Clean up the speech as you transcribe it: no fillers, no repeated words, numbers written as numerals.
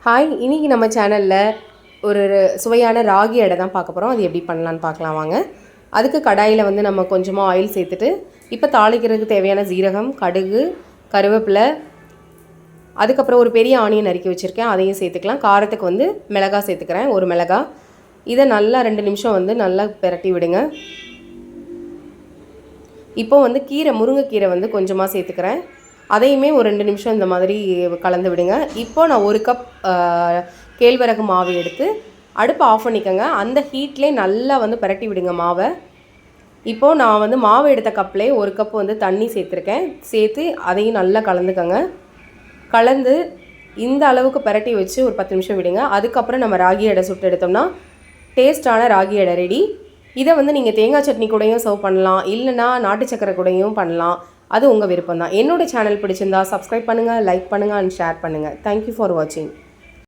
Hi, இன்றைக்கி நம்ம சேனலில் ஒரு சுவையான ராகி அடை தான் பார்க்க போகிறோம். அது எப்படி பண்ணலான்னு பார்க்கலாம் வாங்க. அதுக்கு கடாயில் வந்து நம்ம கொஞ்சமாக ஆயில் சேர்த்துட்டு, இப்போ தாளிக்கிறதுக்கு தேவையான ஜீரகம், கடுகு, கருவேப்பிலை, அதுக்கப்புறம் ஒரு பெரிய ஆனியன் நறுக்கி வச்சுருக்கேன், அதையும் சேர்த்துக்கலாம். காரத்துக்கு வந்து மிளகாய் சேர்த்துக்கிறேன், ஒரு மிளகாய். இதை நல்லா 2 நிமிஷம் வந்து நல்லா பிரட்டி விடுங்க. இப்போது வந்து முருங்கைக்கீரை வந்து கொஞ்சமாக சேர்த்துக்கிறேன், அதையுமே ஒரு 2 நிமிஷம் இந்த மாதிரி கலந்து விடுங்க. இப்போ நான் 1 கப் கேழ்வரகு மாவு எடுத்து அடுப்பை ஆஃப் பண்ணிக்கோங்க. அந்த ஹீட்லேயே நல்லா வந்து பரட்டி விடுங்க மாவை. இப்போது நான் வந்து மாவு எடுத்த கப்லேயே 1 கப் வந்து தண்ணி சேர்த்துருக்கேன். சேர்த்து அதையும் நல்லா கலந்துக்கோங்க. கலந்து இந்த அளவுக்கு பரட்டி வச்சு ஒரு 10 நிமிஷம் விடுங்க. அதுக்கப்புறம் நம்ம ராகி அடை சுட்டு எடுத்தோம்னா டேஸ்ட்டான ராகி அடை ரெடி. இதை வந்து நீங்கள் தேங்காய் சட்னி கூடயும் சர்வ் பண்ணலாம், இல்லைனா நாட்டு சக்கரை கூடயும் பண்ணலாம். அது உங்கள் விருப்பம் தான். என்னோடய சேனல் பிடிச்சிருந்தா சப்ஸ்கிரைப் பண்ணுங்கள், லைக் பண்ணுங்கள் அண்ட் ஷேர் பண்ணுங்கள். தேங்க்யூ ஃபார் வாட்சிங்.